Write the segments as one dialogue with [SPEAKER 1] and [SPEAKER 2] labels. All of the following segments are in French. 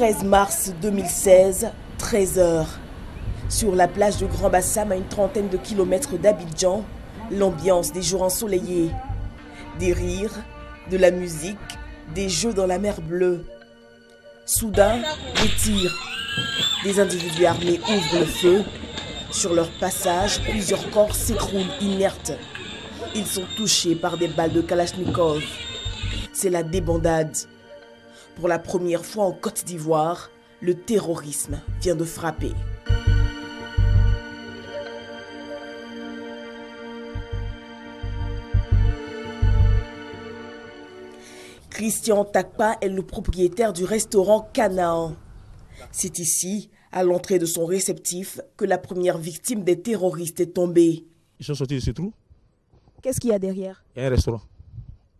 [SPEAKER 1] 13 mars 2016, 13h. Sur la plage de Grand Bassam, à une trentaine de kilomètres d'Abidjan, l'ambiance des jours ensoleillés. Des rires, de la musique, des jeux dans la mer bleue. Soudain, des tirs. Des individus armés ouvrent le feu. Sur leur passage, plusieurs corps s'écroulent inertes. Ils sont touchés par des balles de Kalachnikov. C'est la débandade. Pour la première fois en Côte d'Ivoire, le terrorisme vient de frapper. Christian Takpa est le propriétaire du restaurant Canaan. C'est ici, à l'entrée de son réceptif, que la première victime des terroristes est tombée.
[SPEAKER 2] Ils sont sortis de ce trou.
[SPEAKER 3] Qu'est-ce qu'il y a derrière?
[SPEAKER 2] Il y a un restaurant,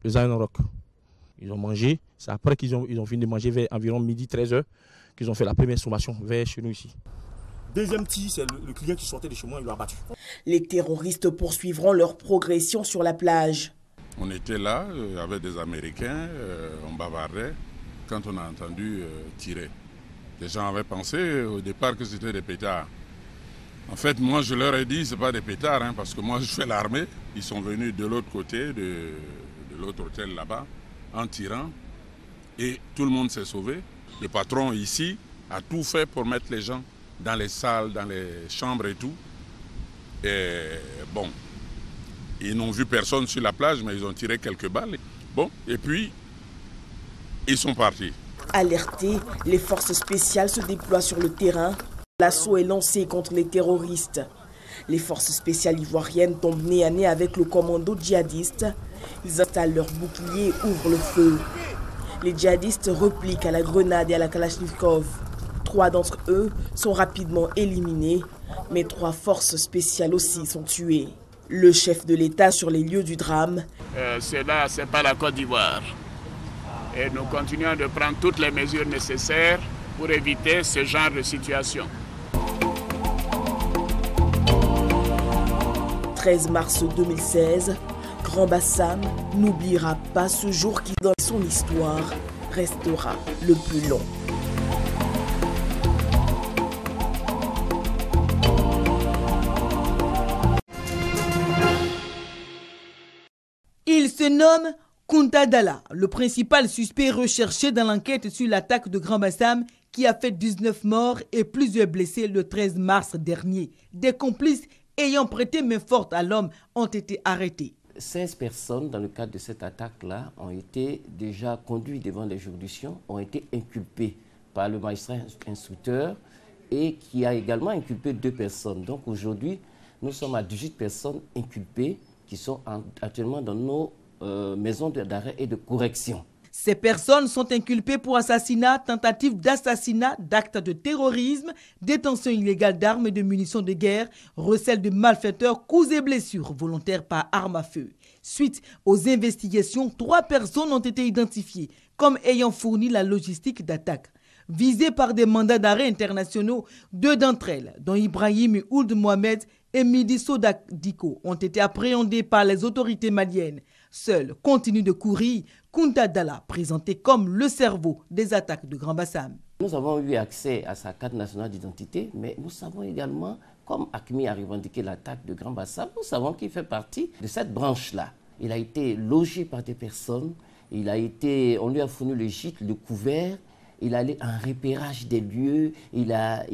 [SPEAKER 2] le Zion Rock. Ils ont mangé. C'est après qu'ils ont fini de manger vers environ midi, 13h, qu'ils ont fait la première sommation vers chez nous ici.
[SPEAKER 4] Deuxième tir, c'est le client qui sortait de chez moi, il l'a battu.
[SPEAKER 1] Les terroristes poursuivront leur progression sur la plage.
[SPEAKER 5] On était là avec des Américains, on bavardait quand on a entendu tirer. Les gens avaient pensé au départ que c'était des pétards. En fait, moi je leur ai dit, ce n'est pas des pétards, hein, parce que moi je fais l'armée. Ils sont venus de l'autre côté, de l'autre hôtel là-bas, en tirant. Et tout le monde s'est sauvé. Le patron ici a tout fait pour mettre les gens dans les salles, dans les chambres et tout. Et bon, ils n'ont vu personne sur la plage, mais ils ont tiré quelques balles. Bon, et puis, ils sont partis.
[SPEAKER 1] Alertés, les forces spéciales se déploient sur le terrain. L'assaut est lancé contre les terroristes. Les forces spéciales ivoiriennes tombent nez à nez avec le commando djihadiste. Ils installent leurs boucliers et ouvrent le feu. Les djihadistes repliquent à la grenade et à la Kalachnikov. 3 d'entre eux sont rapidement éliminés, mais 3 forces spéciales aussi sont tuées. Le chef de l'État sur les lieux du drame.
[SPEAKER 6] Cela, c'est pas la Côte d'Ivoire. Et nous continuons de prendre toutes les mesures nécessaires pour éviter ce genre de situation.
[SPEAKER 1] 13 mars 2016, Grand Bassam n'oubliera pas ce jour qui, dans son histoire, restera le plus long. Il se nomme Kounta Dalla, le principal suspect recherché dans l'enquête sur l'attaque de Grand Bassam qui a fait 19 morts et plusieurs blessés le 13 mars dernier. Des complices ayant prêté main forte à l'homme ont été arrêtés.
[SPEAKER 7] 16 personnes dans le cadre de cette attaque-là ont été déjà conduites devant les juridictions, ont été inculpées par le magistrat instructeur et qui a également inculpé 2 personnes. Donc aujourd'hui, nous sommes à 18 personnes inculpées qui sont actuellement dans nos maisons d'arrêt et de correction.
[SPEAKER 1] Ces personnes sont inculpées pour assassinat, tentative d'assassinat, d'actes de terrorisme, détention illégale d'armes et de munitions de guerre, recel de malfaiteurs, coups et blessures volontaires par arme à feu. Suite aux investigations, 3 personnes ont été identifiées comme ayant fourni la logistique d'attaque. Visées par des mandats d'arrêt internationaux, 2 d'entre elles, dont Ibrahim Ould Mohamed et Midi Sodak Diko, ont été appréhendées par les autorités maliennes. Seul continue de courir Kounta Dalla, présenté comme le cerveau des attaques de Grand Bassam.
[SPEAKER 7] Nous avons eu accès à sa carte nationale d'identité, mais nous savons également, comme AQMI a revendiqué l'attaque de Grand Bassam, nous savons qu'il fait partie de cette branche-là. Il a été logé par des personnes, on lui a fourni le gîte, le couvert, il allait en repérage des lieux, il a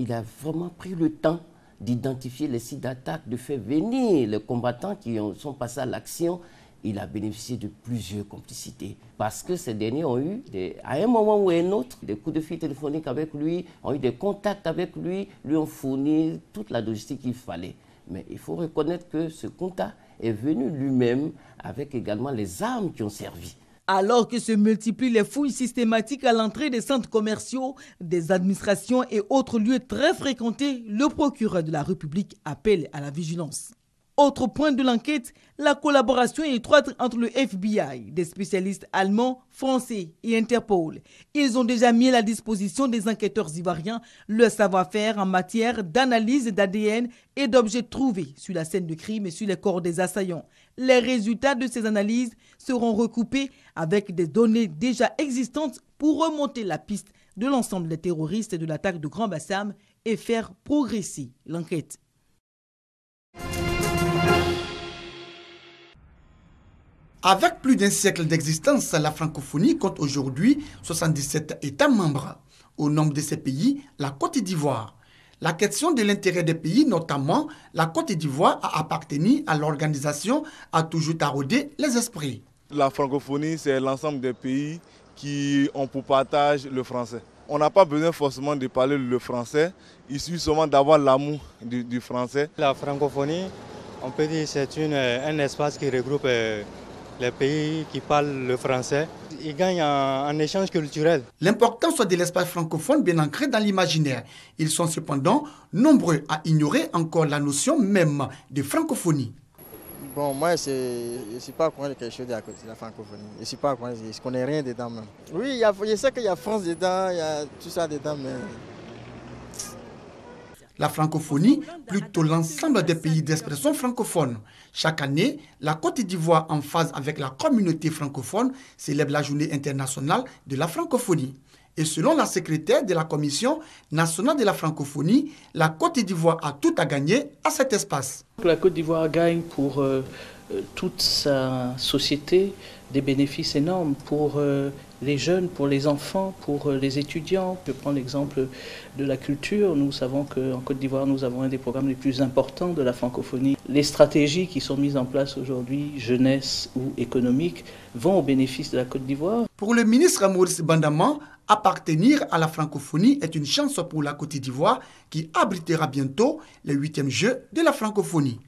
[SPEAKER 7] vraiment pris le temps d'identifier les sites d'attaque, de faire venir les combattants qui sont passés à l'action. Il a bénéficié de plusieurs complicités parce que ces derniers ont eu, à un moment ou à un autre, des coups de fil téléphoniques avec lui, ont eu des contacts avec lui, lui ont fourni toute la logistique qu'il fallait. Mais il faut reconnaître que ce Kounta est venu lui-même avec également les armes qui ont servi.
[SPEAKER 1] Alors que se multiplient les fouilles systématiques à l'entrée des centres commerciaux, des administrations et autres lieux très fréquentés, le procureur de la République appelle à la vigilance. Autre point de l'enquête, la collaboration étroite entre le FBI, des spécialistes allemands, français et Interpol. Ils ont déjà mis à la disposition des enquêteurs ivoiriens leur savoir-faire en matière d'analyse d'ADN et d'objets trouvés sur la scène de crime et sur les corps des assaillants. Les résultats de ces analyses seront recoupés avec des données déjà existantes pour remonter la piste de l'ensemble des terroristes de l'attaque de Grand Bassam et faire progresser l'enquête.
[SPEAKER 8] Avec plus d'un siècle d'existence, la francophonie compte aujourd'hui 77 États membres. Au nombre de ces pays, la Côte d'Ivoire. La question de l'intérêt des pays, notamment la Côte d'Ivoire, a appartenu à l'organisation, a toujours taraudé les esprits.
[SPEAKER 9] La francophonie, c'est l'ensemble des pays qui ont pour partage le français. On n'a pas besoin forcément de parler le français, il suffit seulement d'avoir l'amour du français.
[SPEAKER 10] La francophonie, on peut dire que c'est un espace qui regroupe les pays qui parlent le français. Ils gagnent en échange culturel.
[SPEAKER 8] L'importance de l'espace francophone bien ancré dans l'imaginaire. Ils sont cependant nombreux à ignorer encore la notion même de francophonie.
[SPEAKER 11] Bon, moi, je ne suis pas au courant de quelque chose de la francophonie. Je ne suis pas au courant, je ne connais rien dedans même. Oui, je sais qu'il y a France dedans, il y a tout ça dedans, mais...
[SPEAKER 8] La francophonie, plutôt l'ensemble des pays d'expression francophone. Chaque année, la Côte d'Ivoire, en phase avec la communauté francophone, célèbre la journée internationale de la francophonie. Et selon la secrétaire de la Commission nationale de la francophonie, la Côte d'Ivoire a tout à gagner à cet espace.
[SPEAKER 12] La Côte d'Ivoire gagne pour toute sa société des bénéfices énormes pour les jeunes, pour les enfants, pour les étudiants. Je prends l'exemple de la culture. Nous savons qu'en Côte d'Ivoire, nous avons un des programmes les plus importants de la francophonie. Les stratégies qui sont mises en place aujourd'hui, jeunesse ou économiques, vont au bénéfice de la Côte d'Ivoire.
[SPEAKER 8] Pour le ministre Maurice Bandaman, appartenir à la francophonie est une chance pour la Côte d'Ivoire qui abritera bientôt les 8e Jeux de la francophonie.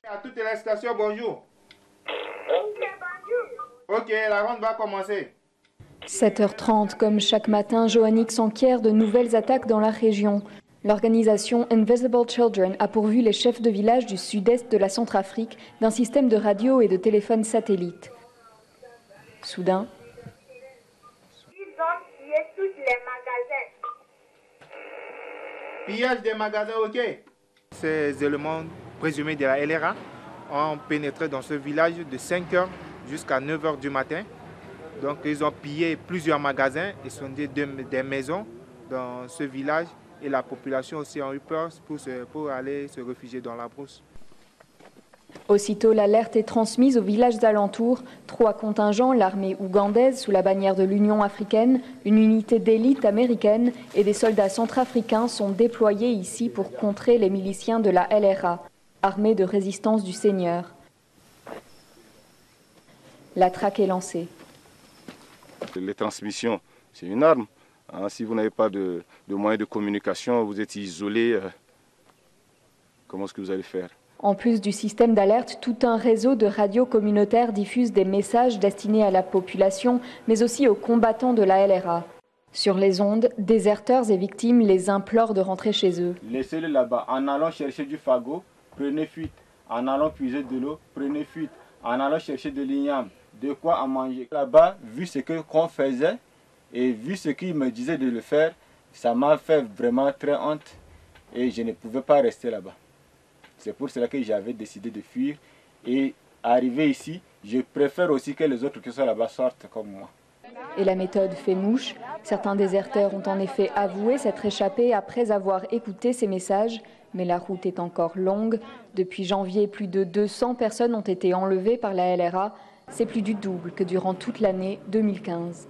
[SPEAKER 13] À toutes les stations, bonjour. Ok, la ronde va commencer.
[SPEAKER 14] 7h30, comme chaque matin, Joannick s'enquiert de nouvelles attaques dans la région. L'organisation Invisible Children a pourvu les chefs de village du sud-est de la Centrafrique d'un système de radio et de téléphone satellite. Soudain,
[SPEAKER 15] ils ont pillé tous les magasins.
[SPEAKER 13] Pillage des magasins, ok. Ces éléments présumés de la LRA ont pénétré dans ce village de 5h jusqu'à 9h du matin. Donc ils ont pillé plusieurs magasins et sondé des maisons dans ce village. Et la population aussi a eu peur pour aller se réfugier dans la brousse.
[SPEAKER 14] Aussitôt, l'alerte est transmise aux villages alentours. 3 contingents, l'armée ougandaise sous la bannière de l'Union africaine, une unité d'élite américaine et des soldats centrafricains sont déployés ici pour contrer les miliciens de la LRA, armée de résistance du Seigneur. La traque est lancée.
[SPEAKER 16] Les transmissions, c'est une arme. Si vous n'avez pas de moyens de communication, vous êtes isolé, comment est-ce que vous allez faire?
[SPEAKER 14] En plus du système d'alerte, tout un réseau de radios communautaires diffuse des messages destinés à la population, mais aussi aux combattants de la LRA. Sur les ondes, déserteurs et victimes les implorent de rentrer chez eux.
[SPEAKER 17] Laissez-le là-bas. En allant chercher du fagot, prenez fuite. En allant puiser de l'eau, prenez fuite. En allant chercher de l'igname, de quoi à manger. Là-bas, vu ce qu'on faisait, et vu ce qu'il me disait de le faire, ça m'a fait vraiment très honte et je ne pouvais pas rester là-bas. C'est pour cela que j'avais décidé de fuir et arrivé ici, je préfère aussi que les autres qui sont là-bas sortent comme moi.
[SPEAKER 14] Et la méthode fait mouche. Certains déserteurs ont en effet avoué s'être échappés après avoir écouté ces messages, mais la route est encore longue. Depuis janvier, plus de 200 personnes ont été enlevées par la LRA. C'est plus du double que durant toute l'année 2015.